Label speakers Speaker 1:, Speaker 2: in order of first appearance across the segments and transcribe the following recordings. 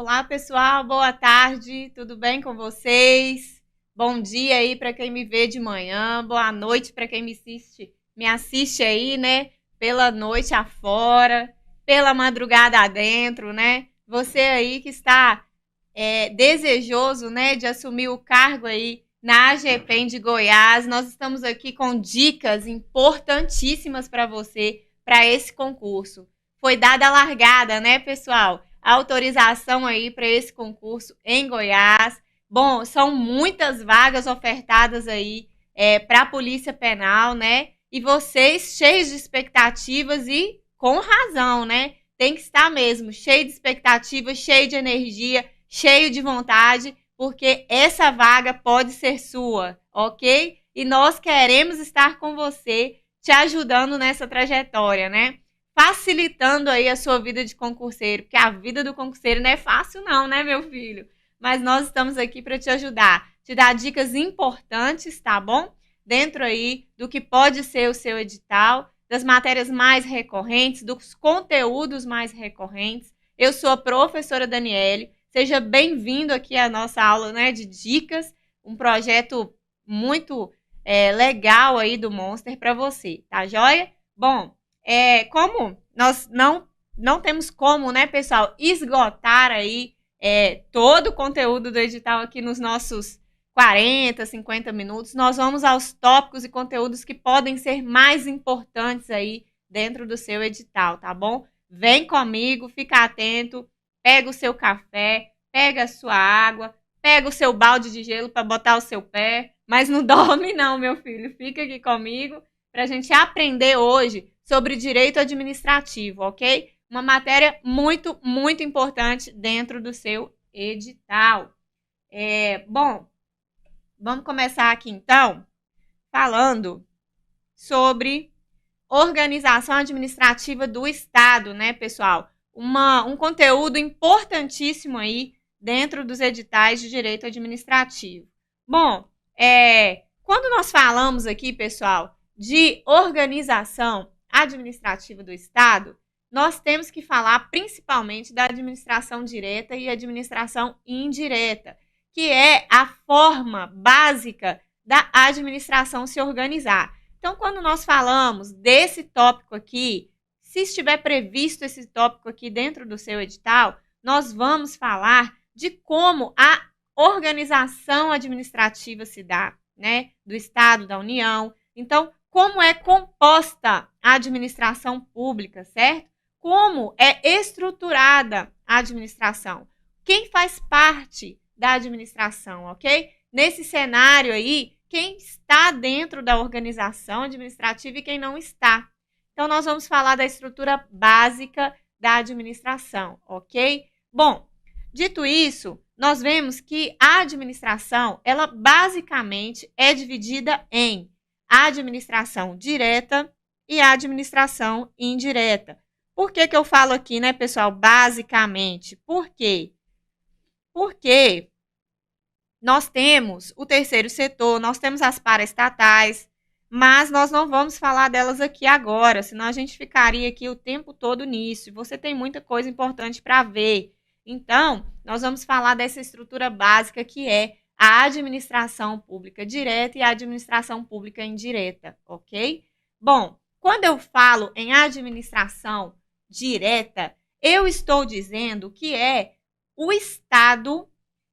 Speaker 1: Olá, pessoal, boa tarde, tudo bem com vocês? Bom dia aí para quem me vê de manhã, boa noite para quem me assiste aí, né? Pela noite afora, pela madrugada adentro, né? Você aí que está desejoso, né, de assumir o cargo aí na AGPEM de Goiás, nós estamos aqui com dicas importantíssimas para você, para esse concurso. Foi dada a largada, né, pessoal? A autorização aí para esse concurso em Goiás. Bom, são muitas vagas ofertadas aí para a Polícia Penal, né? E vocês cheios de expectativas e com razão, né? Tem que estar mesmo cheio de expectativas, cheio de energia, cheio de vontade, porque essa vaga pode ser sua, ok? E nós queremos estar com você, te ajudando nessa trajetória, né? Facilitando aí a sua vida de concurseiro, porque a vida do concurseiro não é fácil não, né, meu filho? Mas nós estamos aqui para te ajudar, te dar dicas importantes, tá bom? Dentro aí do que pode ser o seu edital, das matérias mais recorrentes, dos conteúdos mais recorrentes. Eu sou a professora Daniele, seja bem-vindo aqui à nossa aula, né, de dicas, um projeto muito legal aí do Monster para você, tá joia? Bom, como nós não temos como, né, pessoal, esgotar aí todo o conteúdo do edital aqui nos nossos 40, 50 minutos, nós vamos aos tópicos e conteúdos que podem ser mais importantes aí dentro do seu edital, tá bom? Vem comigo, fica atento, pega o seu café, pega a sua água, pega o seu balde de gelo para botar o seu pé, mas não dorme não, meu filho, fica aqui comigo para a gente aprender hoje sobre direito administrativo, ok? Uma matéria muito, muito importante dentro do seu edital. Bom, vamos começar aqui então falando sobre organização administrativa do Estado, né, pessoal? Um conteúdo importantíssimo aí dentro dos editais de direito administrativo. Bom, quando nós falamos aqui, pessoal, de organização administrativa do Estado, nós temos que falar principalmente da administração direta e administração indireta, que é a forma básica da administração se organizar. Então, quando nós falamos desse tópico aqui, se estiver previsto esse tópico aqui dentro do seu edital, nós vamos falar de como a organização administrativa se dá, né, do Estado, da União. Então, como é composta a administração pública, certo? Como é estruturada a administração? Quem faz parte da administração, ok? Nesse cenário aí, quem está dentro da organização administrativa e quem não está. Então, nós vamos falar da estrutura básica da administração, ok? Bom, dito isso, nós vemos que a administração, ela basicamente é dividida em administração direta e administração indireta. Por que eu falo aqui, né, pessoal, basicamente? Por quê? Porque nós temos o terceiro setor, nós temos as paraestatais, mas nós não vamos falar delas aqui agora, senão a gente ficaria aqui o tempo todo nisso. E você tem muita coisa importante para ver. Então, nós vamos falar dessa estrutura básica que é a administração pública direta e a administração pública indireta, ok? Bom, quando eu falo em administração direta, eu estou dizendo que é o Estado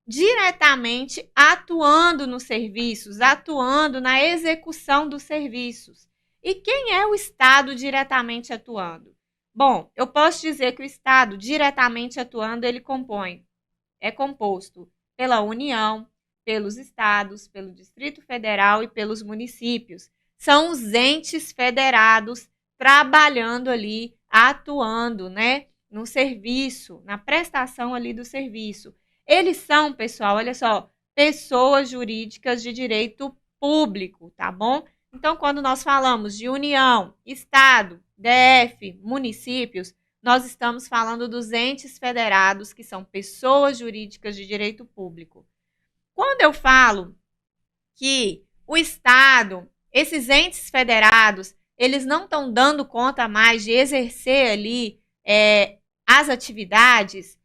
Speaker 1: diretamente atuando nos serviços, atuando na execução dos serviços. E quem é o Estado diretamente atuando? Bom, eu posso dizer que o Estado diretamente atuando, é composto pela União, pelos estados, pelo Distrito Federal e pelos municípios. São os entes federados trabalhando ali, atuando, né, no serviço, na prestação ali do serviço. Eles são, pessoal, olha só, pessoas jurídicas de direito público, tá bom? Então, quando nós falamos de União, Estado, DF, municípios, nós estamos falando dos entes federados, que são pessoas jurídicas de direito público. Quando eu falo que o Estado, esses entes federados, eles não estão dando conta mais de exercer ali as atividades,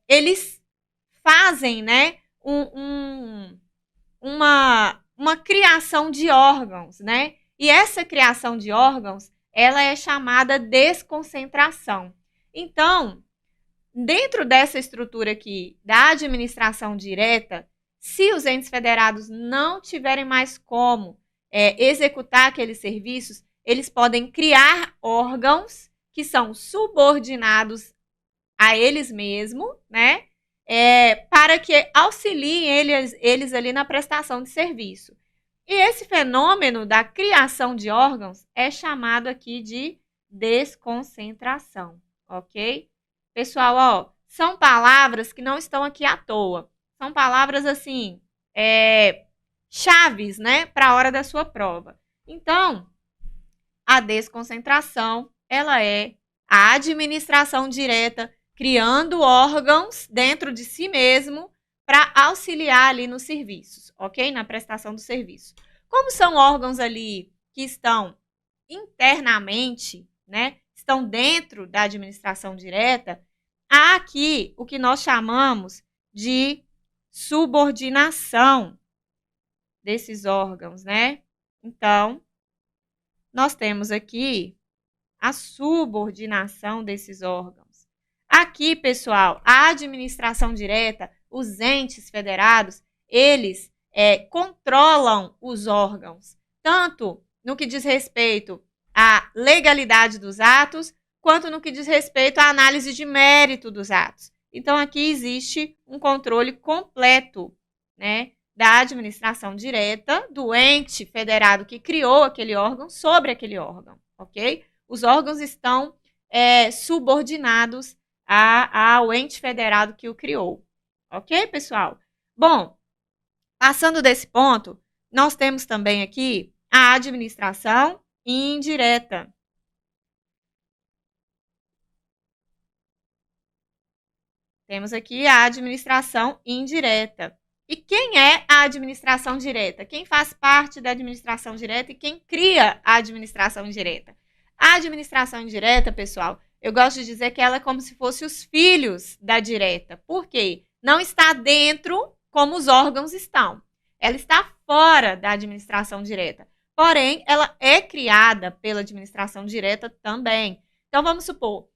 Speaker 1: eles fazem, né, uma criação de órgãos, né? E essa criação de órgãos, ela é chamada desconcentração. Então, dentro dessa estrutura aqui da administração direta, se os entes federados não tiverem mais como executar aqueles serviços, eles podem criar órgãos que são subordinados a eles mesmos, né? Para que auxiliem eles ali na prestação de serviço. E esse fenômeno da criação de órgãos é chamado aqui de desconcentração, ok? Pessoal, ó, são palavras que não estão aqui à toa. São palavras, assim, chaves, né, para a hora da sua prova. Então, a desconcentração, ela é a administração direta criando órgãos dentro de si mesmo para auxiliar ali nos serviços, ok? Na prestação do serviço. Como são órgãos ali que estão internamente, né? Estão dentro da administração direta, há aqui o que nós chamamos de subordinação desses órgãos, né? Então, nós temos aqui a subordinação desses órgãos. Aqui, pessoal, a administração direta, os entes federados, eles controlam os órgãos, tanto no que diz respeito à legalidade dos atos, quanto no que diz respeito à análise de mérito dos atos. Então, aqui existe um controle completo, né, da administração direta, do ente federado que criou aquele órgão sobre aquele órgão, ok? Os órgãos estão subordinados ao ente federado que o criou. Ok, pessoal? Bom, passando desse ponto, nós temos também aqui a administração indireta. Temos aqui a administração indireta. E quem é a administração direta? Quem faz parte da administração direta e quem cria a administração indireta? A administração indireta, pessoal, eu gosto de dizer que ela é como se fosse os filhos da direta. Por quê? Não está dentro como os órgãos estão. Ela está fora da administração direta. Porém, ela é criada pela administração direta também. Então, vamos supor,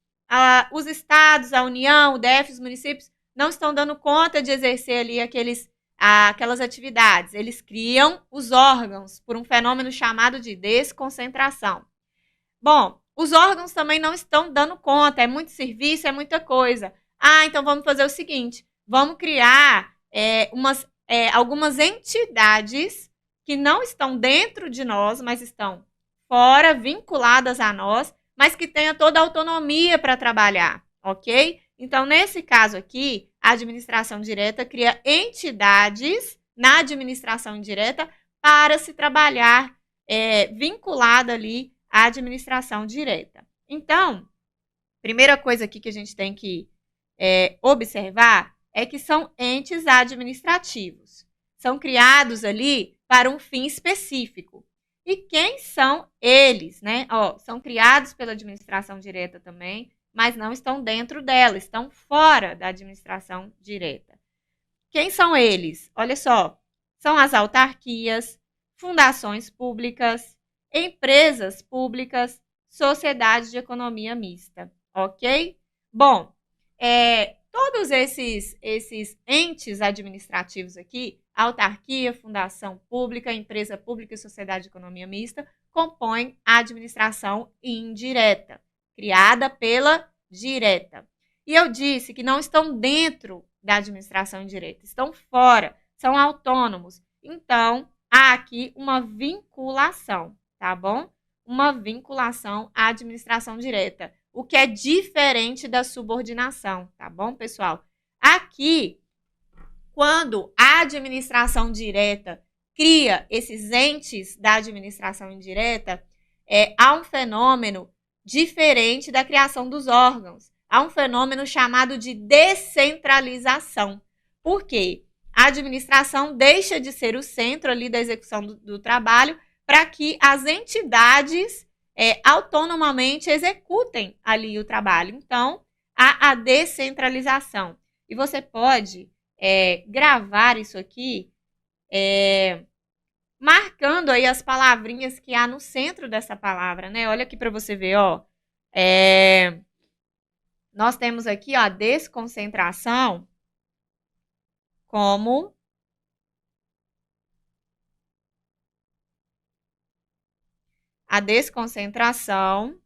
Speaker 1: os estados, a União, o DF, os municípios não estão dando conta de exercer ali aquelas atividades. Eles criam os órgãos por um fenômeno chamado de desconcentração. Bom, os órgãos também não estão dando conta, é muito serviço, é muita coisa. Então vamos fazer o seguinte, vamos criar algumas entidades que não estão dentro de nós, mas estão fora, vinculadas a nós, mas que tenham toda a autonomia para trabalhar, ok? Então, nesse caso aqui, a administração direta cria entidades na administração indireta para se trabalhar vinculada ali à administração direta. Então, primeira coisa aqui que a gente tem que observar é que são entes administrativos. São criados ali para um fim específico. E quem são eles, né? São criados pela administração direta também, mas não estão dentro dela, estão fora da administração direta. Quem são eles? Olha só, são as autarquias, fundações públicas, empresas públicas, sociedades de economia mista, ok? Bom, todos esses entes administrativos aqui, autarquia, fundação pública, empresa pública e sociedade de economia mista, compõem a administração indireta, criada pela direta. E eu disse que não estão dentro da administração indireta, estão fora, são autônomos. Então, há aqui uma vinculação, tá bom? Uma vinculação à administração direta, o que é diferente da subordinação, tá bom, pessoal? Aqui, quando a administração direta cria esses entes da administração indireta, há um fenômeno diferente da criação dos órgãos. Há um fenômeno chamado de descentralização. Por quê? A administração deixa de ser o centro ali da execução do trabalho para que as entidades autonomamente executem ali o trabalho. Então, a descentralização. E você pode gravar isso aqui, marcando aí as palavrinhas que há no centro dessa palavra, né? Olha aqui para você ver, ó. Nós temos aqui, ó, a desconcentração como a desconcentração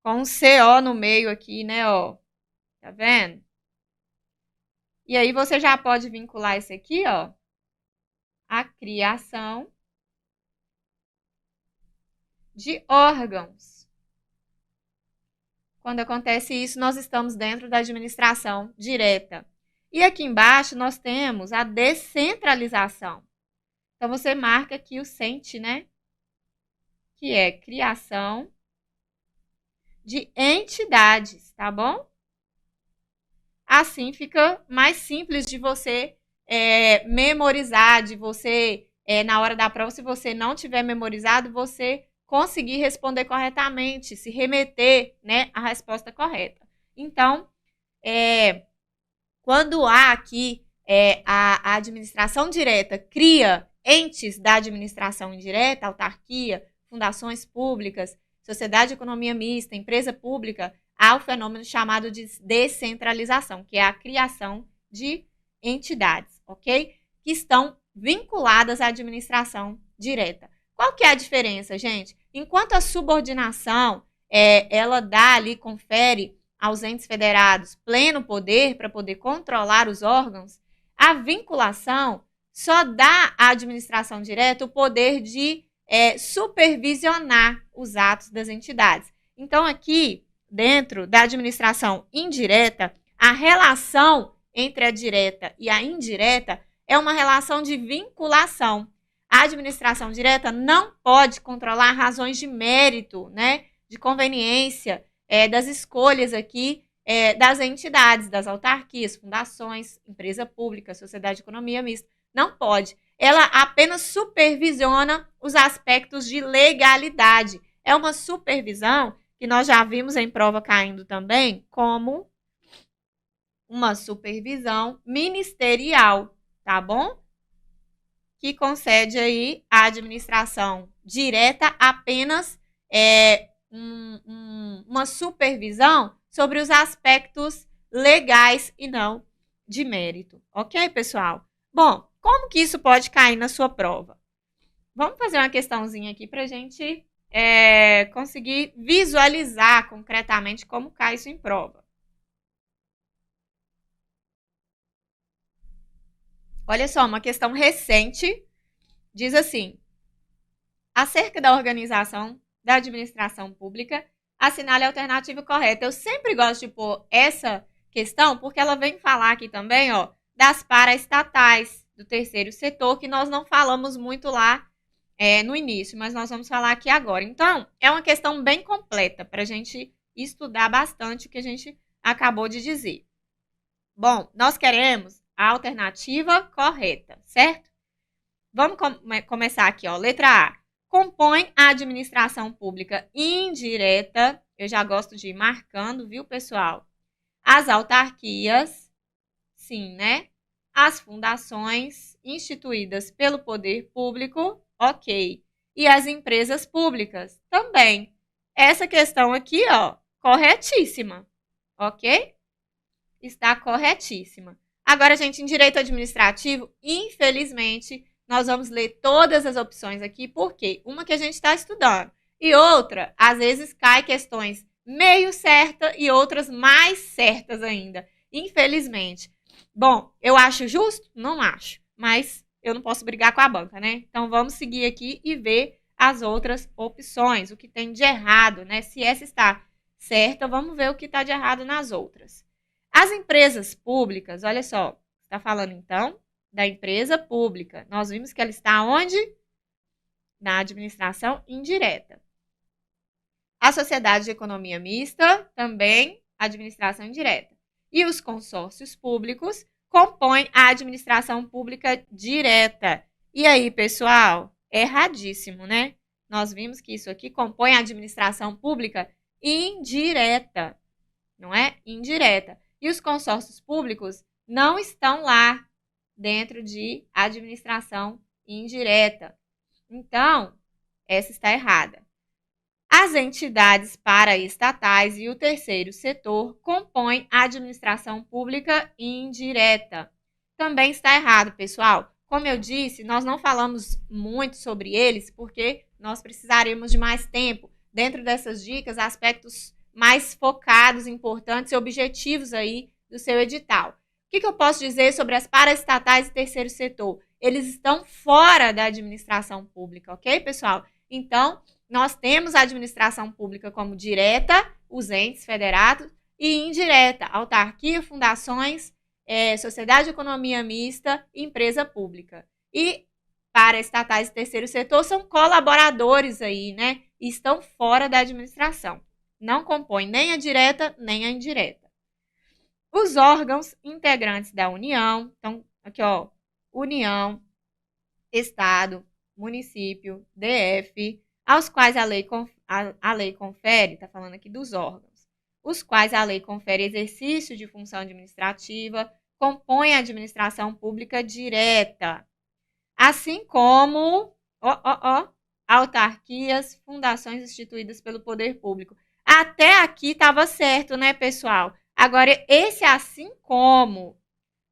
Speaker 1: com um CO no meio aqui, né, ó. Tá vendo? E aí você já pode vincular isso aqui, ó, à criação de órgãos. Quando acontece isso, nós estamos dentro da administração direta. E aqui embaixo nós temos a descentralização. Então você marca aqui o CENTE, né? Que é criação de entidades, tá bom? Assim fica mais simples de você memorizar, de você, na hora da prova, se você não tiver memorizado, você conseguir responder corretamente, se remeter, né, à resposta correta. Então, quando há aqui a administração direta cria entes da administração indireta, autarquia, fundações públicas, sociedade de economia mista, empresa pública, há o fenômeno chamado de descentralização, que é a criação de entidades, ok? Que estão vinculadas à administração direta. Qual que é a diferença, gente? Enquanto a subordinação, ela dá ali, confere aos entes federados pleno poder para poder controlar os órgãos, a vinculação só dá à administração direta o poder de supervisionar os atos das entidades. Então, aqui, dentro da administração indireta, a relação entre a direta e a indireta é uma relação de vinculação. A administração direta não pode controlar razões de mérito, né, de conveniência, das escolhas aqui das entidades, das autarquias, fundações, empresa pública, sociedade de economia mista. Não pode. Ela apenas supervisiona os aspectos de legalidade. É uma supervisão que nós já vimos em prova caindo também como uma supervisão ministerial, tá bom? Que concede aí à administração direta apenas uma supervisão sobre os aspectos legais e não de mérito. Ok, pessoal? Bom, como que isso pode cair na sua prova? Vamos fazer uma questãozinha aqui para a gente conseguir visualizar concretamente como cai isso em prova. Olha só, uma questão recente diz assim: acerca da organização da administração pública, assinale a alternativa correta. Eu sempre gosto de pôr essa questão porque ela vem falar aqui também, ó, das paraestatais do terceiro setor, que nós não falamos muito lá no início, mas nós vamos falar aqui agora. Então, é uma questão bem completa para a gente estudar bastante o que a gente acabou de dizer. Bom, nós queremos a alternativa correta, certo? Vamos começar aqui, ó. Letra A. Compõe a administração pública indireta. Eu já gosto de ir marcando, viu, pessoal? As autarquias, sim, né? As fundações instituídas pelo poder público, ok. E as empresas públicas, também. Essa questão aqui, ó, corretíssima, ok? Está corretíssima. Agora, gente, em direito administrativo, infelizmente, nós vamos ler todas as opções aqui, porque uma que a gente está estudando e outra, às vezes, cai questões meio certas e outras mais certas ainda, infelizmente. Bom, eu acho justo? Não acho, mas eu não posso brigar com a banca, né? Então, vamos seguir aqui e ver as outras opções, o que tem de errado, né? Se essa está certa, vamos ver o que está de errado nas outras. As empresas públicas, olha só, está falando então da empresa pública. Nós vimos que ela está onde? Na administração indireta. A sociedade de economia mista, também administração indireta. E os consórcios públicos compõem a administração pública direta. E aí, pessoal? Erradíssimo, né? nós vimos que isso aqui compõe a administração pública indireta, não é? Indireta. E os consórcios públicos não estão lá dentro de administração indireta. Então, essa está errada. As entidades paraestatais e o terceiro setor compõem a administração pública indireta. Também está errado, pessoal. Como eu disse, nós não falamos muito sobre eles porque nós precisaremos de mais tempo. Dentro dessas dicas, aspectos mais focados, importantes e objetivos aí do seu edital. O que eu posso dizer sobre as paraestatais e terceiro setor? Eles estão fora da administração pública, ok, pessoal? Então, nós temos a administração pública como direta, os entes federados, e indireta, autarquia, fundações, sociedade de economia mista e empresa pública. E para estatais e terceiro setor são colaboradores aí, né? E estão fora da administração. Não compõem nem a direta nem a indireta. Os órgãos integrantes da União, então aqui ó, União, Estado, município, DF, aos quais a lei confere, está falando aqui dos órgãos, os quais a lei confere exercício de função administrativa, compõem a administração pública direta, assim como autarquias, fundações instituídas pelo poder público. Até aqui estava certo, né, pessoal? Agora, esse assim como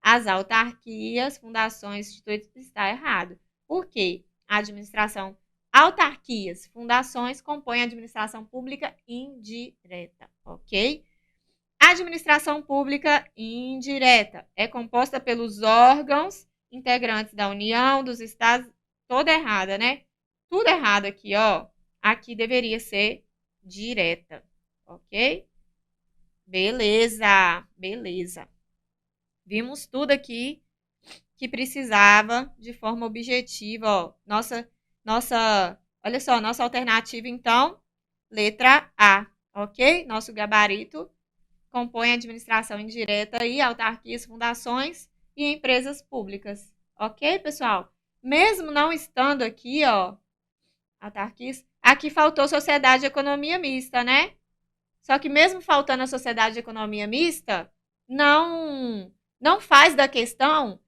Speaker 1: as autarquias, fundações instituídas está errado. Por quê? A administração autarquias, fundações compõem a administração pública indireta, ok? A administração pública indireta é composta pelos órgãos integrantes da União, dos estados, toda errada, né? Tudo errado aqui, ó. Aqui deveria ser direta, ok? Beleza, beleza. Vimos tudo aqui que precisava de forma objetiva, ó. Olha só, nossa alternativa, então, letra A, ok? Nosso gabarito compõe a administração indireta e autarquias, fundações e empresas públicas, ok, pessoal? Mesmo não estando aqui, ó, autarquias, aqui faltou sociedade de economia mista, né? Só que mesmo faltando a sociedade de economia mista, não faz da questão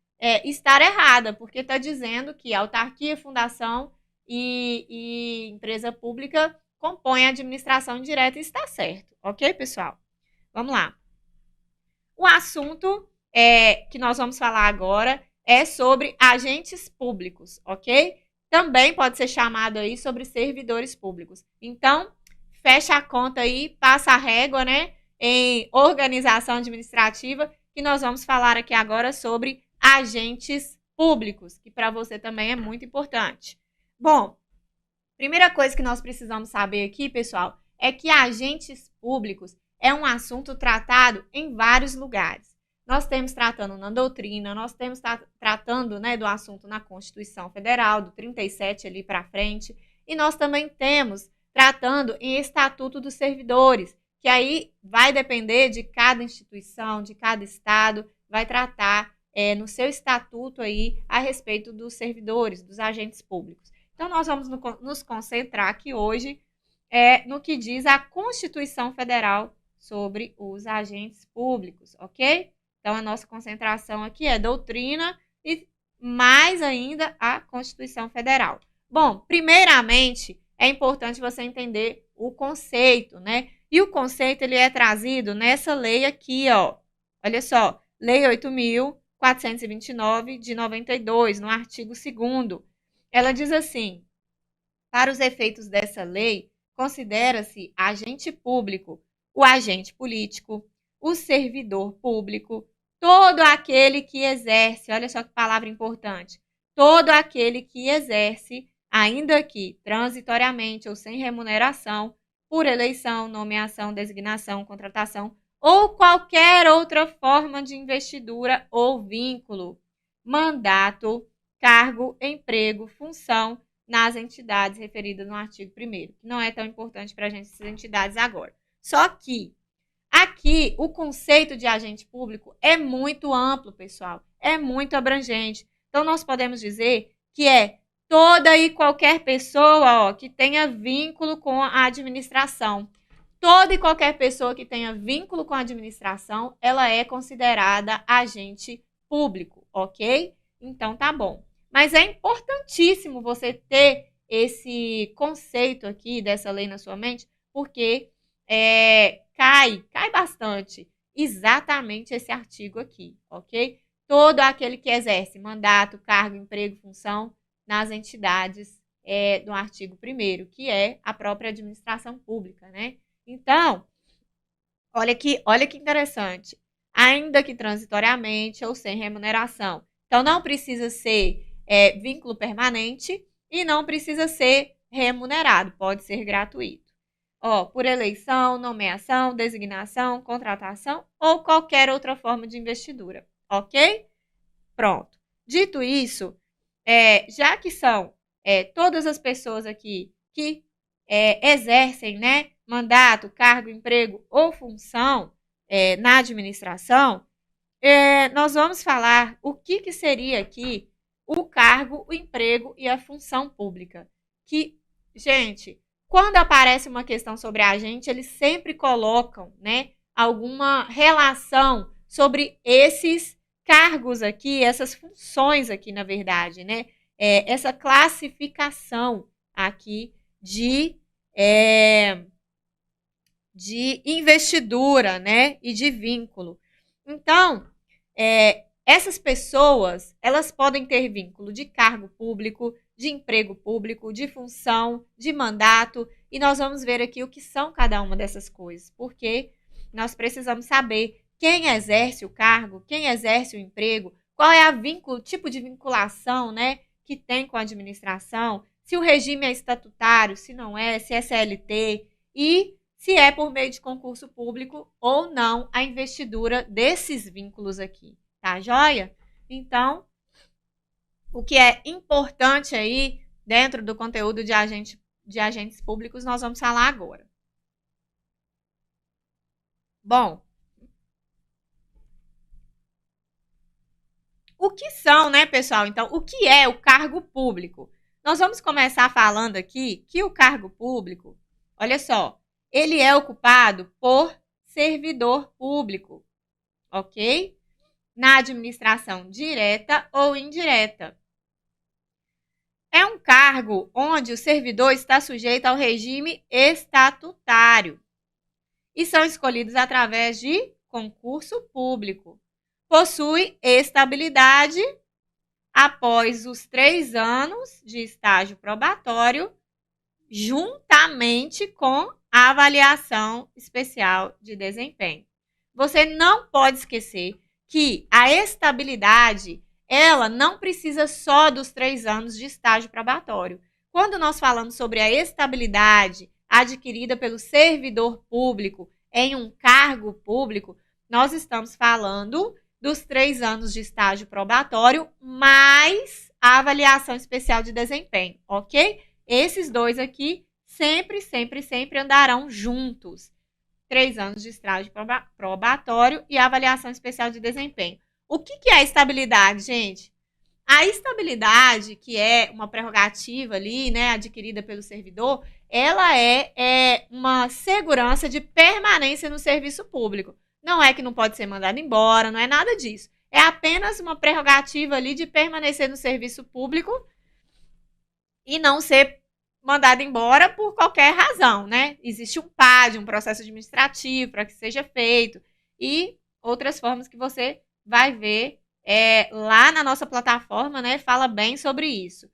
Speaker 1: estar errada, porque está dizendo que autarquia, fundação e empresa pública compõem a administração indireta e está certo, ok, pessoal? Vamos lá. O assunto que nós vamos falar agora é sobre agentes públicos, ok? Também pode ser chamado aí sobre servidores públicos. Então, fecha a conta aí, passa a régua, né, em organização administrativa, que nós vamos falar aqui agora sobre agentes públicos, que para você também é muito importante. Bom, primeira coisa que nós precisamos saber aqui, pessoal, é que agentes públicos é um assunto tratado em vários lugares. Nós temos tratando na doutrina, nós temos tratando, né, do assunto na Constituição Federal, do 37 ali para frente, e nós também temos tratando em Estatuto dos Servidores, que aí vai depender de cada instituição, de cada estado, vai tratar no seu estatuto aí a respeito dos servidores, dos agentes públicos. Então, nós vamos nos concentrar aqui hoje no que diz a Constituição Federal sobre os agentes públicos, ok? Então, a nossa concentração aqui é doutrina e mais ainda a Constituição Federal. Bom, primeiramente, é importante você entender o conceito, né? E o conceito, ele é trazido nessa lei aqui, ó. Olha só, Lei 8.429 de 92, no artigo 2º. Ela diz assim: para os efeitos dessa lei, considera-se agente público o agente político, o servidor público, todo aquele que exerce, olha só que palavra importante, todo aquele que exerce, ainda que transitoriamente ou sem remuneração, por eleição, nomeação, designação, contratação ou qualquer outra forma de investidura ou vínculo, mandato, cargo, emprego, função nas entidades referidas no artigo 1º, que não é tão importante para a gente essas entidades agora. Só que aqui o conceito de agente público é muito amplo, pessoal, é muito abrangente. Então, nós podemos dizer que é Toda e qualquer pessoa, ó, que tenha vínculo com a administração. Toda e qualquer pessoa que tenha vínculo com a administração, ela é considerada agente público, ok? Então tá bom. Mas é importantíssimo você ter esse conceito aqui dessa lei na sua mente, porque cai bastante exatamente esse artigo aqui, ok? Todo aquele que exerce mandato, cargo, emprego, função nas entidades do artigo 1º, que é a própria administração pública, né? Então, olha que interessante. Ainda que transitoriamente ou sem remuneração. Então, não precisa ser vínculo permanente e não precisa ser remunerado. Pode ser gratuito. Ó, por eleição, nomeação, designação, contratação ou qualquer outra forma de investidura. Ok? Pronto. Dito isso, já que são todas as pessoas aqui que exercem, né, mandato, cargo, emprego ou função na administração, nós vamos falar o que seria aqui o cargo, o emprego e a função pública. Que, gente, quando aparece uma questão sobre a gente, eles sempre colocam, né, alguma relação sobre esses cargos aqui, essas funções aqui, na verdade, né? Essa classificação aqui de investidura, né? E de vínculo. Então, essas pessoas, elas podem ter vínculo de cargo público, de emprego público, de função, de mandato, e nós vamos ver aqui o que são cada uma dessas coisas, porque nós precisamos saber quem exerce o cargo, quem exerce o emprego, qual é o tipo de vinculação, né, que tem com a administração, se o regime é estatutário, se não é, se é CLT e se é por meio de concurso público ou não a investidura desses vínculos aqui, tá joia? Então, o que é importante aí dentro do conteúdo de agentes públicos, nós vamos falar agora. Bom, o que são, né, pessoal? Então, o que é o cargo público? Nós vamos começar falando aqui que o cargo público, olha só, ele é ocupado por servidor público, ok? Na administração direta ou indireta. É um cargo onde o servidor está sujeito ao regime estatutário e são escolhidos através de concurso público. Possui estabilidade após os 3 anos de estágio probatório, juntamente com a avaliação especial de desempenho. Você não pode esquecer que a estabilidade, ela não precisa só dos 3 anos de estágio probatório. Quando nós falamos sobre a estabilidade adquirida pelo servidor público em um cargo público, nós estamos falando dos 3 anos de estágio probatório mais a avaliação especial de desempenho, ok? Esses dois aqui sempre andarão juntos. 3 anos de estágio probatório e avaliação especial de desempenho. O que é a estabilidade, gente? A estabilidade, que é uma prerrogativa ali, né, adquirida pelo servidor, ela é uma segurança de permanência no serviço público. Não é que não pode ser mandado embora, não é nada disso. É apenas uma prerrogativa ali de permanecer no serviço público e não ser mandado embora por qualquer razão, né? Existe um PAD, um processo administrativo para que seja feito e outras formas que você vai ver lá na nossa plataforma, né? Fala bem sobre isso.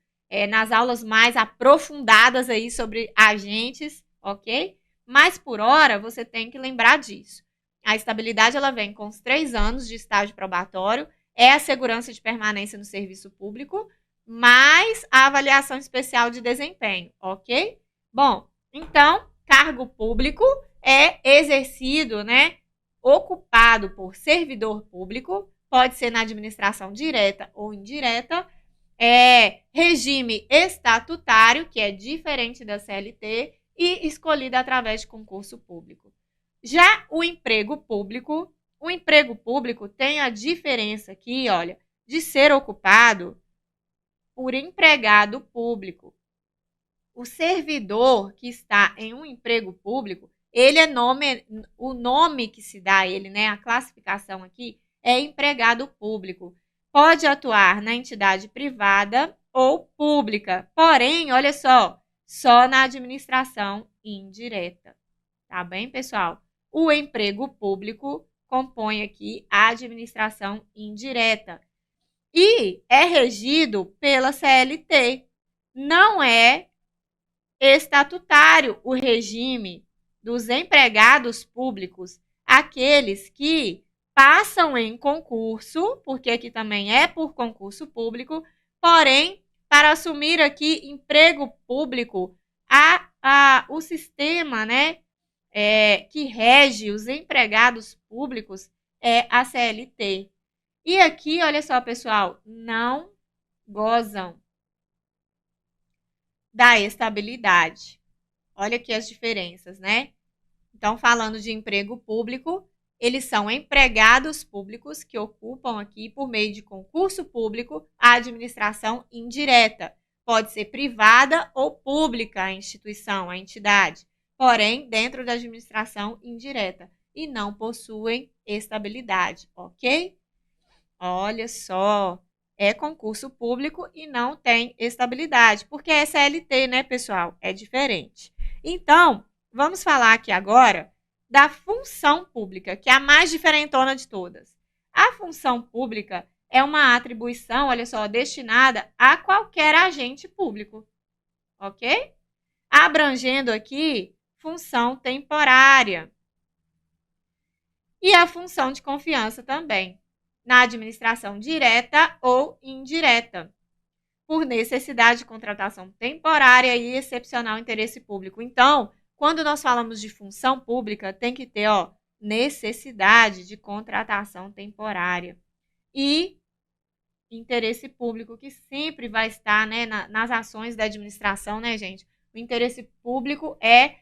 Speaker 1: Nas aulas mais aprofundadas aí sobre agentes, ok? Mas por hora você tem que lembrar disso. A estabilidade ela vem com os 3 anos de estágio probatório, é a segurança de permanência no serviço público, mais a avaliação especial de desempenho, ok? Bom, então, cargo público é exercido, né, ocupado por servidor público, pode ser na administração direta ou indireta, regime estatutário, que é diferente da CLT, e escolhido através de concurso público. Já o emprego público tem a diferença aqui, olha, de ser ocupado por empregado público. O servidor que está em um emprego público, ele é o nome que se dá a ele, né? A classificação aqui é empregado público. Pode atuar na entidade privada ou pública. Porém, olha só na administração indireta. Tá bem, pessoal? O emprego público compõe aqui a administração indireta e é regido pela CLT. Não é estatutário o regime dos empregados públicos, aqueles que passam em concurso, porque aqui também é por concurso público, porém, para assumir aqui emprego público, o sistema, né, que rege os empregados públicos é a CLT. E aqui, olha só, pessoal, não gozam da estabilidade. Olha aqui as diferenças, né? Então, falando de emprego público, eles são empregados públicos que ocupam aqui, por meio de concurso público, a administração indireta. Pode ser privada ou pública a instituição, a entidade, porém, dentro da administração indireta e não possuem estabilidade, ok? Olha só, é concurso público e não tem estabilidade, porque é CLT, né, pessoal? É diferente. Então, vamos falar aqui agora da função pública, que é a mais diferentona de todas. A função pública é uma atribuição, olha só, destinada a qualquer agente público, ok? Abrangendo aqui função temporária e a função de confiança também, na administração direta ou indireta, por necessidade de contratação temporária e excepcional interesse público. Então, quando nós falamos de função pública, tem que ter, necessidade de contratação temporária e interesse público, que sempre vai estar, né, nas ações da administração, né, gente? O interesse público é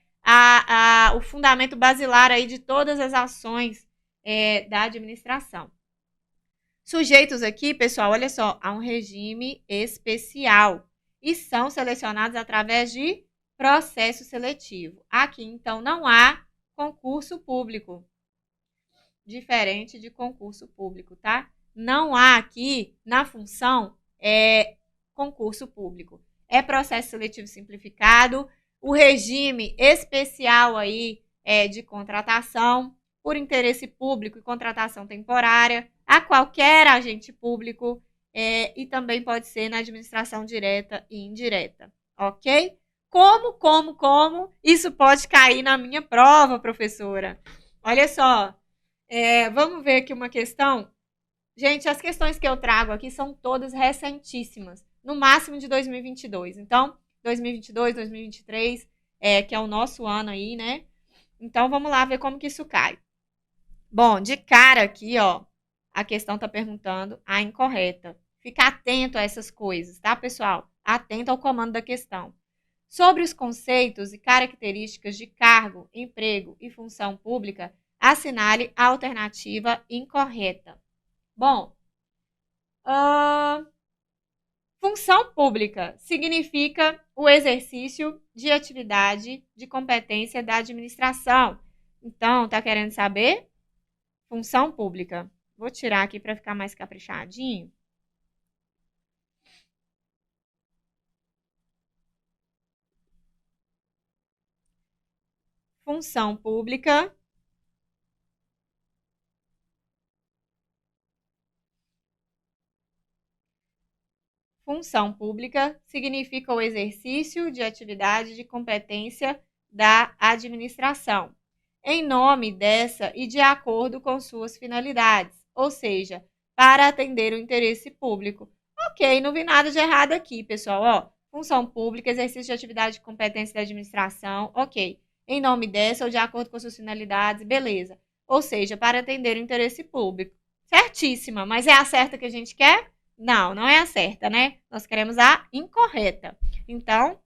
Speaker 1: o fundamento basilar aí de todas as ações da administração. Sujeitos aqui, pessoal, olha só, a um regime especial e são selecionados através de processo seletivo. Aqui, então, não há concurso público, diferente de concurso público, tá? Não há aqui, na função, concurso público. É processo seletivo simplificado, o regime especial aí de contratação por interesse público e contratação temporária a qualquer agente público e também pode ser na administração direta e indireta, ok? Como isso pode cair na minha prova, professora? Olha só, vamos ver aqui uma questão. Gente, as questões que eu trago aqui são todas recentíssimas, no máximo de 2022. Então, 2022, 2023, que é o nosso ano aí, né? Então, vamos lá ver como que isso cai. Bom, de cara aqui, ó, a questão está perguntando a incorreta. Fica atento a essas coisas, tá, pessoal? Atento ao comando da questão. Sobre os conceitos e características de cargo, emprego e função pública, assinale a alternativa incorreta. Bom, função pública significa o exercício de atividade de competência da administração. Então, tá querendo saber? Função pública. Vou tirar aqui para ficar mais caprichadinho. Função pública significa o exercício de atividade de competência da administração, em nome dessa e de acordo com suas finalidades, ou seja, para atender o interesse público. Ok, não vi nada de errado aqui, pessoal. Ó, função pública, exercício de atividade de competência da administração, ok. Em nome dessa ou de acordo com suas finalidades, beleza. Ou seja, para atender o interesse público. Certíssima, mas é a certa que a gente quer? Não, não é a certa, né? Nós queremos a incorreta. Então,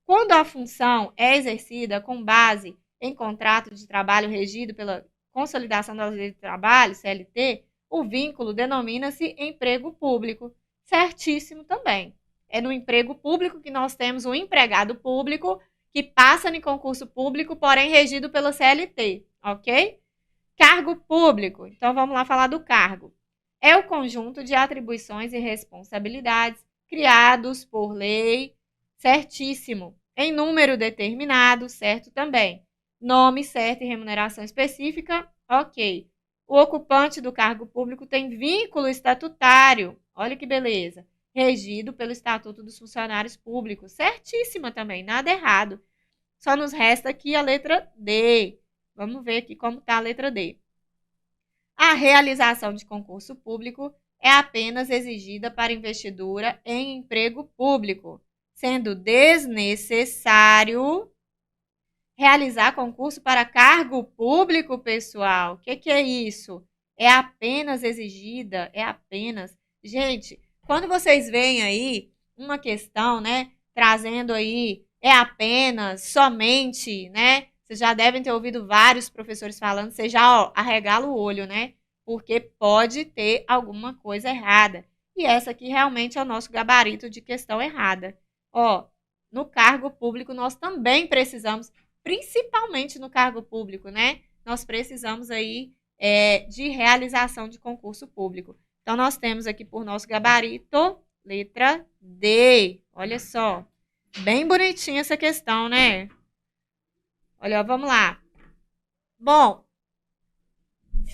Speaker 1: quando a função é exercida com base em contrato de trabalho regido pela Consolidação da Lei de Trabalho, CLT, o vínculo denomina-se emprego público. Certíssimo também. É no emprego público que nós temos um empregado público que passa em concurso público, porém regido pela CLT, ok? Cargo público. Então, vamos lá falar do cargo. É o conjunto de atribuições e responsabilidades criados por lei, certíssimo, em número determinado, certo também. Nome certo e remuneração específica, ok. O ocupante do cargo público tem vínculo estatutário, olha que beleza, regido pelo Estatuto dos Funcionários Públicos, certíssima também, nada errado. Só nos resta aqui a letra D. Vamos ver aqui como está a letra D. A realização de concurso público é apenas exigida para investidura em emprego público, sendo desnecessário realizar concurso para cargo público, pessoal. O que é isso? É apenas exigida, é apenas. Gente, quando vocês veem aí uma questão, né, trazendo aí é apenas, somente, né? Vocês já devem ter ouvido vários professores falando, você já arregala o olho, né? Porque pode ter alguma coisa errada. E essa aqui realmente é o nosso gabarito de questão errada. Ó, no cargo público nós também precisamos, principalmente no cargo público, né? Nós precisamos aí de realização de concurso público. Então, nós temos aqui por nosso gabarito, letra D. Olha só, bem bonitinha essa questão, né? Olha, vamos lá. Bom,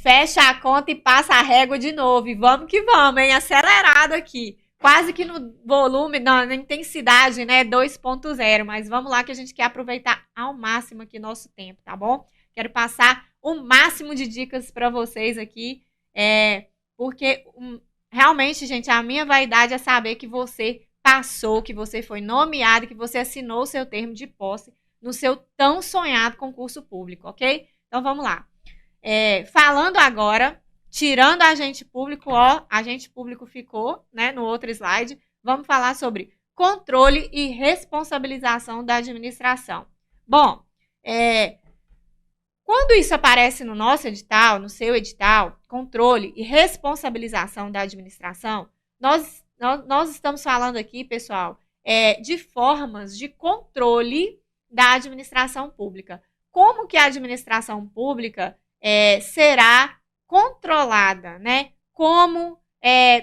Speaker 1: fecha a conta e passa a régua de novo. E vamos que vamos, hein? Acelerado aqui. Quase que no volume, na intensidade, né? 2.0. Mas vamos lá que a gente quer aproveitar ao máximo aqui nosso tempo, tá bom? Quero passar o máximo de dicas para vocês aqui. Porque realmente, gente, a minha vaidade é saber que você passou, que você foi nomeado, que você assinou o seu termo de posse no seu tão sonhado concurso público, ok? Então vamos lá. Falando agora, tirando agente público, ó, agente público ficou, né, no outro slide. Vamos falar sobre controle e responsabilização da administração. Bom, quando isso aparece no nosso edital, no seu edital, controle e responsabilização da administração, nós estamos falando aqui, pessoal, de formas de controle da administração pública. Como que a administração pública será controlada, né?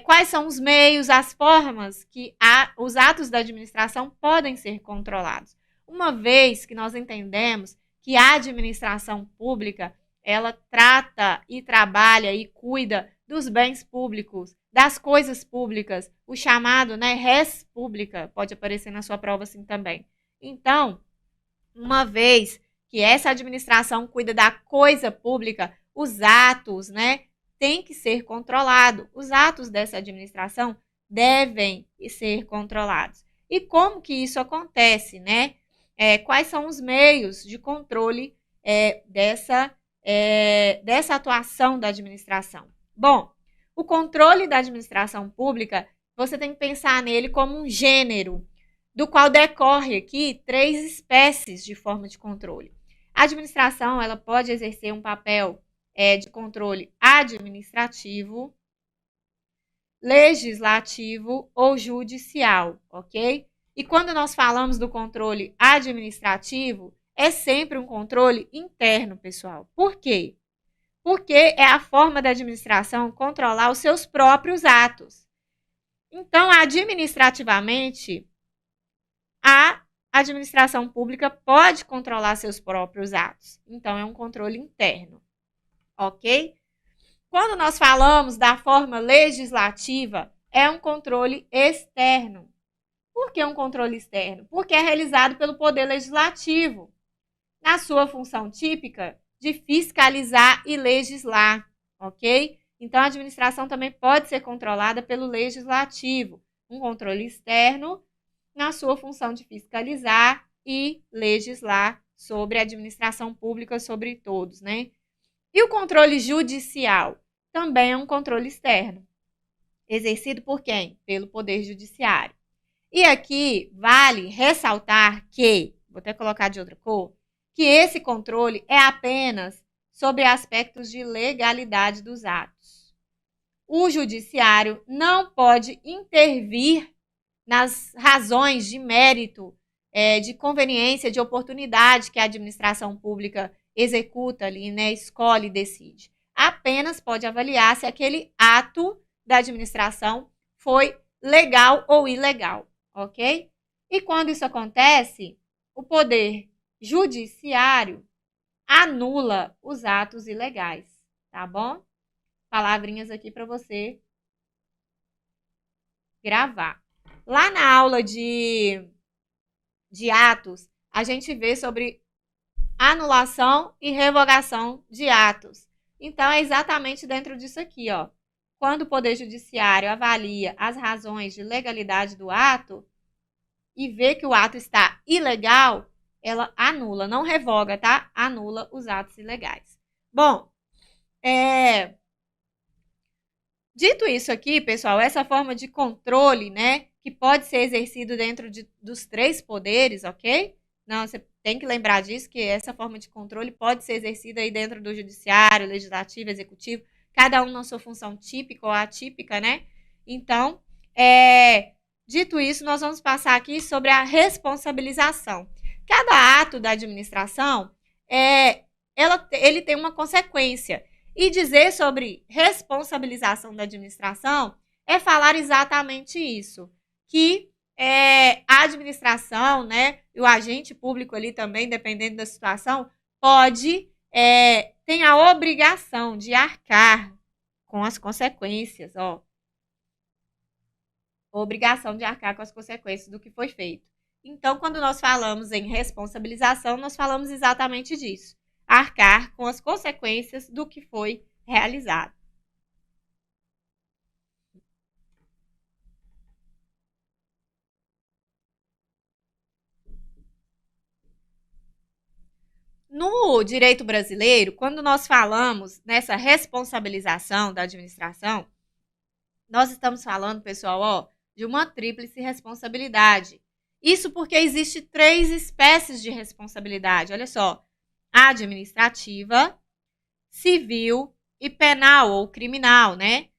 Speaker 1: Quais são os meios, as formas que os atos da administração podem ser controlados. Uma vez que nós entendemos que a administração pública, ela trata e trabalha e cuida dos bens públicos, das coisas públicas, o chamado, né, res pública, pode aparecer na sua prova assim também. Então, uma vez que essa administração cuida da coisa pública, os atos, né, têm que ser controlados. Os atos dessa administração devem ser controlados. E como que isso acontece, né? Quais são os meios de controle dessa atuação da administração? Bom, o controle da administração pública, você tem que pensar nele como um gênero, do qual decorre aqui 3 espécies de forma de controle. A administração, ela pode exercer um papel de controle administrativo, legislativo ou judicial, ok? E quando nós falamos do controle administrativo, é sempre um controle interno, pessoal. Por quê? Porque é a forma da administração controlar os seus próprios atos. Então, administrativamente, a administração pública pode controlar seus próprios atos. Então, é um controle interno, ok? Quando nós falamos da forma legislativa, é um controle externo. Por que um controle externo? Porque é realizado pelo Poder Legislativo, na sua função típica de fiscalizar e legislar, ok? Então, a administração também pode ser controlada pelo Legislativo. Um controle externo na sua função de fiscalizar e legislar sobre a administração pública, sobre todos, né? E o controle judicial também é um controle externo, exercido por quem? Pelo Poder Judiciário. E aqui vale ressaltar que, vou até colocar de outra cor, que esse controle é apenas sobre aspectos de legalidade dos atos. O judiciário não pode intervir nas razões de mérito, de conveniência, de oportunidade que a administração pública executa ali, né, escolhe e decide. Apenas pode avaliar se aquele ato da administração foi legal ou ilegal, ok? E quando isso acontece, o poder judiciário anula os atos ilegais, tá bom? Palavrinhas aqui para você gravar. Lá na aula de atos, a gente vê sobre anulação e revogação de atos. Então, é exatamente dentro disso aqui, ó. Quando o Poder Judiciário avalia as razões de legalidade do ato e vê que o ato está ilegal, ela anula, não revoga, tá? Anula os atos ilegais. Bom, dito isso aqui, pessoal, essa forma de controle, né, que pode ser exercido dentro dos três poderes, ok? Não, você tem que lembrar disso, que essa forma de controle pode ser exercida aí dentro do judiciário, legislativo, executivo, cada um na sua função típica ou atípica, né? Então, dito isso, nós vamos passar aqui sobre a responsabilização. Cada ato da administração, ele tem uma consequência. E dizer sobre responsabilização da administração é falar exatamente isso, que a administração, né, e o agente público ali também, dependendo da situação, tem a obrigação de arcar com as consequências, ó. Obrigação de arcar com as consequências do que foi feito. Então, quando nós falamos em responsabilização, nós falamos exatamente disso. Arcar com as consequências do que foi realizado. No direito brasileiro, quando nós falamos nessa responsabilização da administração, nós estamos falando, pessoal, ó, de uma tríplice responsabilidade. Isso porque existe 3 espécies de responsabilidade. Olha só, administrativa, civil e penal ou criminal, né?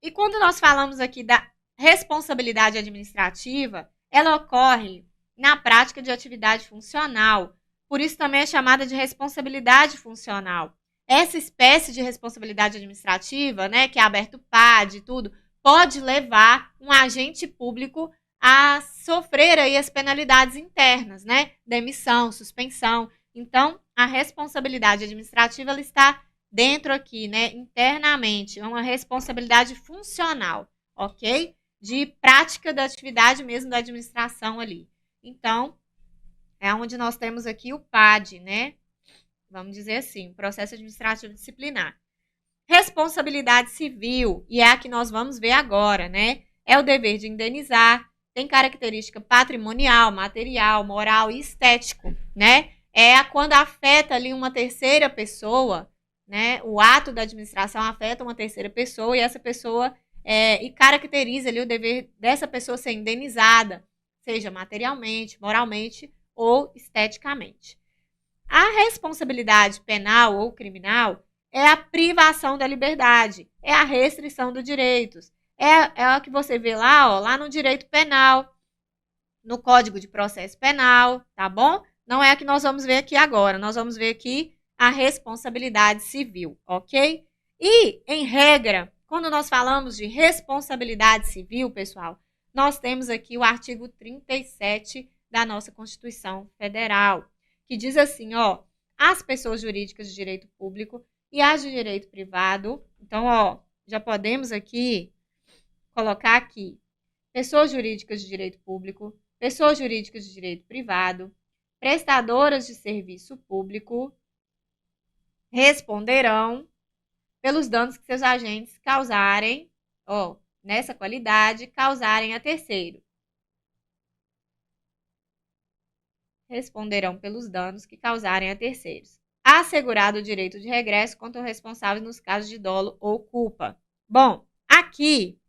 Speaker 1: E quando nós falamos aqui da responsabilidade administrativa, ela ocorre na prática de atividade funcional. Por isso também é chamada de responsabilidade funcional. Essa espécie de responsabilidade administrativa, né, que é aberto o PAD e tudo, pode levar um agente público a sofrer aí as penalidades internas, né? Demissão, suspensão. Então, a responsabilidade administrativa ela está dentro aqui, né, internamente, é uma responsabilidade funcional, ok? De prática da atividade mesmo da administração ali. Então, é onde nós temos aqui o PAD, né? Vamos dizer assim, processo administrativo disciplinar. Responsabilidade civil, e é a que nós vamos ver agora, né? É o dever de indenizar, tem característica patrimonial, material, moral e estético, né? É quando afeta ali uma terceira pessoa, né? O ato da administração afeta uma terceira pessoa e essa pessoa e caracteriza ali o dever dessa pessoa ser indenizada, seja materialmente, moralmente ou esteticamente. A responsabilidade penal ou criminal é a privação da liberdade, é a restrição dos direitos. É a que você vê lá, ó, lá no direito penal, no Código de Processo Penal, tá bom? Não é a que nós vamos ver aqui agora, nós vamos ver aqui a responsabilidade civil, ok? E, em regra, quando nós falamos de responsabilidade civil, pessoal, nós temos aqui o artigo 37 da nossa Constituição Federal, que diz assim, ó, as pessoas jurídicas de direito público e as de direito privado. Então, ó, já podemos aqui colocar aqui pessoas jurídicas de direito público, pessoas jurídicas de direito privado, prestadoras de serviço público, responderão pelos danos que seus agentes causarem, ó, nessa qualidade, causarem a terceiro. Responderão pelos danos que causarem a terceiros. Assegurado o direito de regresso contra o responsável nos casos de dolo ou culpa. Bom, aqui,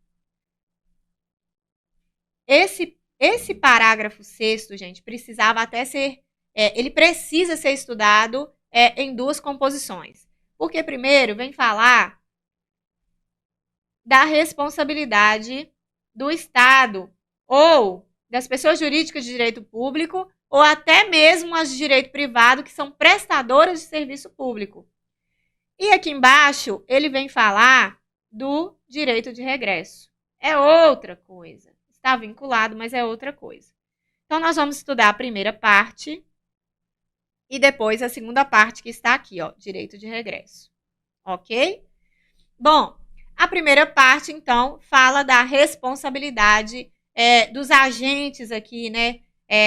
Speaker 1: esse parágrafo 6º, gente, precisava até ser, ele precisa ser estudado em 2 composições. Porque primeiro vem falar da responsabilidade do Estado ou das pessoas jurídicas de direito público, ou até mesmo as de direito privado, que são prestadoras de serviço público. E aqui embaixo, ele vem falar do direito de regresso. É outra coisa. Está vinculado, mas é outra coisa. Então, nós vamos estudar a primeira parte e depois a segunda parte que está aqui, ó, direito de regresso. Ok? Bom, a primeira parte, então, fala da responsabilidade dos agentes aqui, né?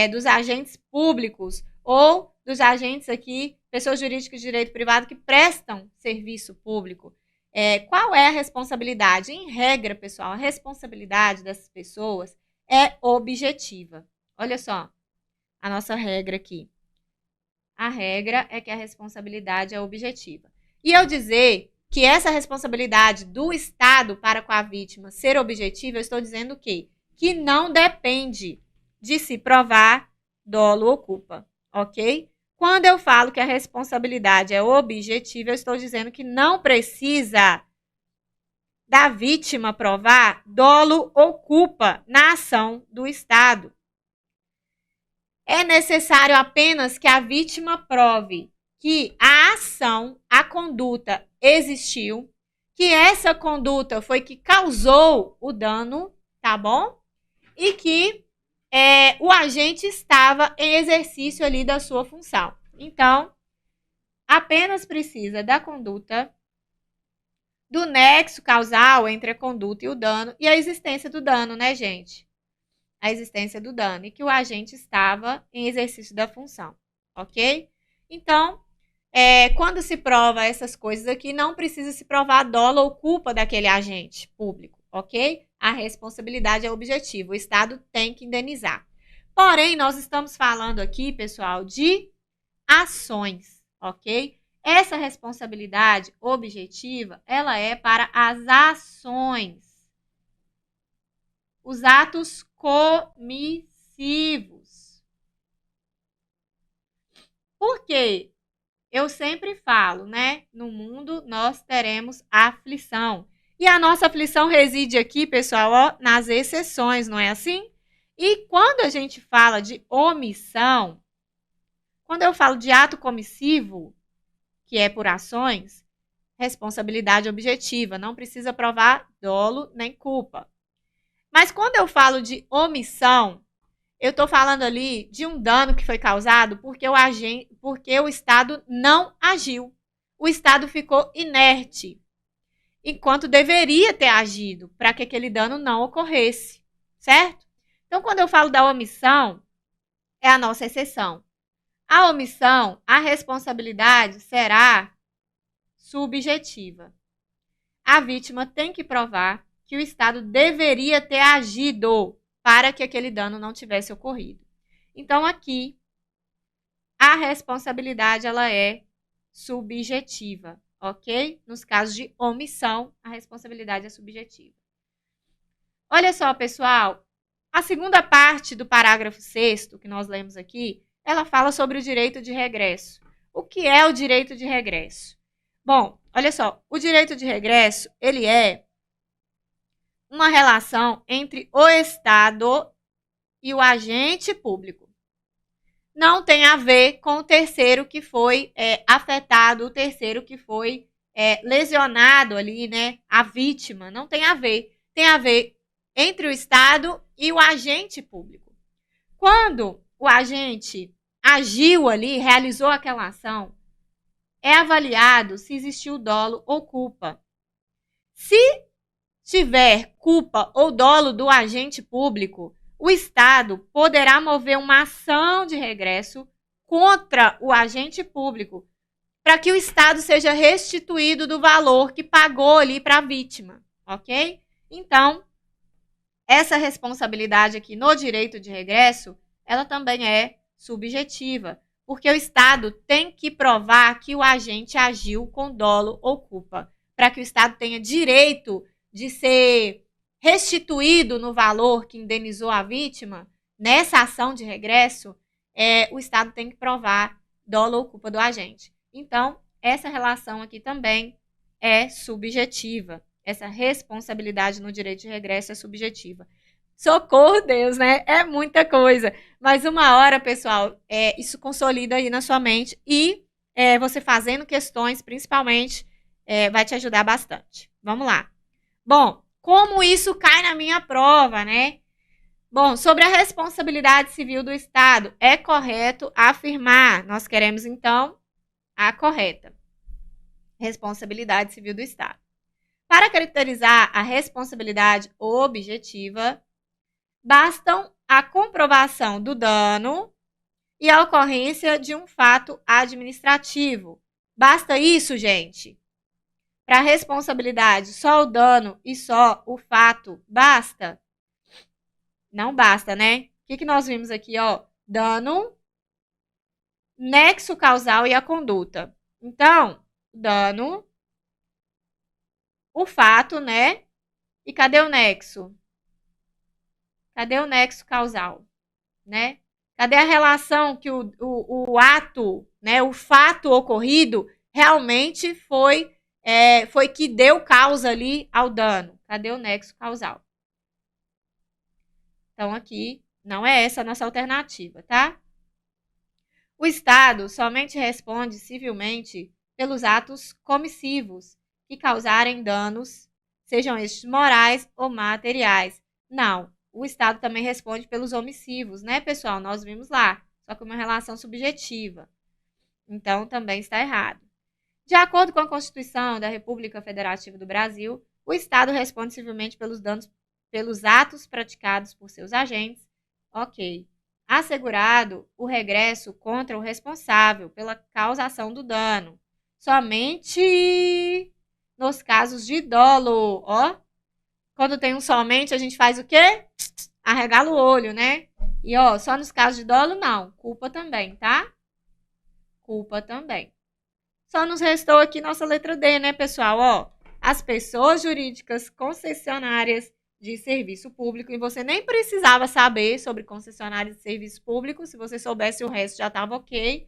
Speaker 1: Dos agentes públicos ou dos agentes aqui, pessoas jurídicas de direito privado que prestam serviço público. Qual é a responsabilidade? Em regra, pessoal, a responsabilidade dessas pessoas é objetiva. Olha só a nossa regra aqui. A regra é que a responsabilidade é objetiva. E eu dizer que essa responsabilidade do Estado para com a vítima ser objetiva, eu estou dizendo o quê? Que não depende de se provar dolo ou culpa, ok? Quando eu falo que a responsabilidade é objetiva, eu estou dizendo que não precisa da vítima provar dolo ou culpa na ação do Estado. É necessário apenas que a vítima prove que a ação, a conduta existiu, que essa conduta foi que causou o dano, tá bom? E que o agente estava em exercício ali da sua função. Então, apenas precisa da conduta, do nexo causal entre a conduta e o dano e a existência do dano, né, gente? A existência do dano e que o agente estava em exercício da função, ok? Então, quando se prova essas coisas aqui, não precisa se provar dolo ou culpa daquele agente público, ok? A responsabilidade é objetiva, o Estado tem que indenizar. Porém, nós estamos falando aqui, pessoal, de ações, ok? Essa responsabilidade objetiva, ela é para as ações, os atos comissivos. Por quê? Eu sempre falo, né? No mundo nós teremos aflição. E a nossa aflição reside aqui, pessoal, ó, nas exceções, não é assim? E quando a gente fala de omissão, quando eu falo de ato comissivo, que é por ações, responsabilidade objetiva, não precisa provar dolo nem culpa. Mas quando eu falo de omissão, eu estou falando ali de um dano que foi causado porque o Estado não agiu. O Estado ficou inerte, enquanto deveria ter agido para que aquele dano não ocorresse, certo? Então, quando eu falo da omissão, é a nossa exceção. A omissão, a responsabilidade será subjetiva. A vítima tem que provar que o Estado deveria ter agido para que aquele dano não tivesse ocorrido. Então, aqui, a responsabilidade ela é subjetiva, ok? Nos casos de omissão, a responsabilidade é subjetiva. Olha só, pessoal, a segunda parte do parágrafo 6º que nós lemos aqui, ela fala sobre o direito de regresso. O que é o direito de regresso? Bom, olha só, o direito de regresso, ele é uma relação entre o Estado e o agente público. Não tem a ver com o terceiro que foi afetado, o terceiro que foi lesionado ali, né? A vítima. Não tem a ver. Tem a ver entre o Estado e o agente público. Quando o agente agiu ali, realizou aquela ação, é avaliado se existiu dolo ou culpa. Se tiver culpa ou dolo do agente público, o Estado poderá mover uma ação de regresso contra o agente público para que o Estado seja restituído do valor que pagou ali para a vítima, ok? Então, essa responsabilidade aqui no direito de regresso, ela também é subjetiva, porque o Estado tem que provar que o agente agiu com dolo ou culpa, para que o Estado tenha direito de ser restituído no valor que indenizou a vítima. Nessa ação de regresso, o Estado tem que provar dolo ou culpa do agente. Então, essa relação aqui também é subjetiva. Essa responsabilidade no direito de regresso é subjetiva. Socorro, Deus, né? É muita coisa. Mas uma hora, pessoal, isso consolida aí na sua mente e você fazendo questões, principalmente, vai te ajudar bastante. Vamos lá. Bom, como isso cai na minha prova, né? Bom, sobre a responsabilidade civil do Estado, é correto afirmar. Nós queremos, então, a correta. Responsabilidade civil do Estado. Para caracterizar a responsabilidade objetiva, bastam a comprovação do dano e a ocorrência de um fato administrativo. Basta isso, gente? Para a responsabilidade, só o dano e só o fato basta? Não basta, né? O que nós vimos aqui, ó? Dano, nexo causal e a conduta. Então, dano, o fato, né? E cadê o nexo? Cadê o nexo causal, né? Cadê a relação que o ato, né? O fato ocorrido realmente foi que deu causa ali ao dano. Cadê o nexo causal? Então, aqui não é essa a nossa alternativa, tá? O Estado somente responde civilmente pelos atos comissivos que causarem danos, sejam estes morais ou materiais. Não, o Estado também responde pelos omissivos, né, pessoal? Nós vimos lá, só que uma relação subjetiva. Então, também está errado. De acordo com a Constituição da República Federativa do Brasil, o Estado responde civilmente pelos danos, pelos atos praticados por seus agentes. Ok. Assegurado o regresso contra o responsável pela causação do dano. Somente nos casos de dolo, ó. Quando tem um somente, a gente faz o quê? Arregala o olho, né? E, ó, só nos casos de dolo, não. Culpa também, tá? Culpa também. Só nos restou aqui nossa letra D, né, pessoal? Ó, as pessoas jurídicas concessionárias de serviço público, e você nem precisava saber sobre concessionárias de serviço público, se você soubesse o resto já estava ok,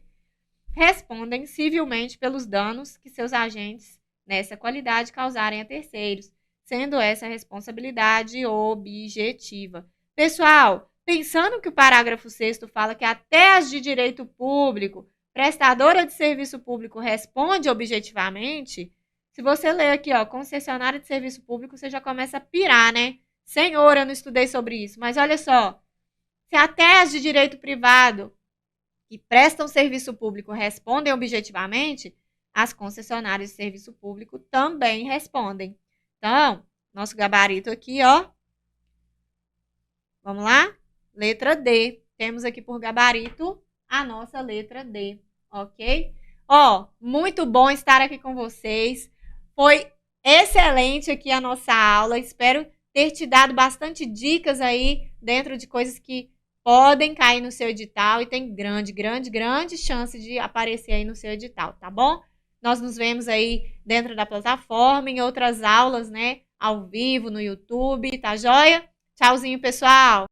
Speaker 1: respondem civilmente pelos danos que seus agentes nessa qualidade causarem a terceiros, sendo essa responsabilidade objetiva. Pessoal, pensando que o parágrafo 6º fala que até as de direito público, prestadora de serviço público responde objetivamente, se você ler aqui, ó, concessionária de serviço público, você já começa a pirar, né? Senhor, eu não estudei sobre isso. Mas olha só, se até as de direito privado que prestam serviço público respondem objetivamente, as concessionárias de serviço público também respondem. Então, nosso gabarito aqui, ó. Vamos lá? Letra D. Temos aqui por gabarito a nossa letra D, ok? Ó, muito bom estar aqui com vocês. Foi excelente aqui a nossa aula. Espero ter te dado bastante dicas aí dentro de coisas que podem cair no seu edital e tem grande chance de aparecer aí no seu edital, tá bom? Nós nos vemos aí dentro da plataforma, em outras aulas, né? Ao vivo, no YouTube, tá joia? Tchauzinho, pessoal!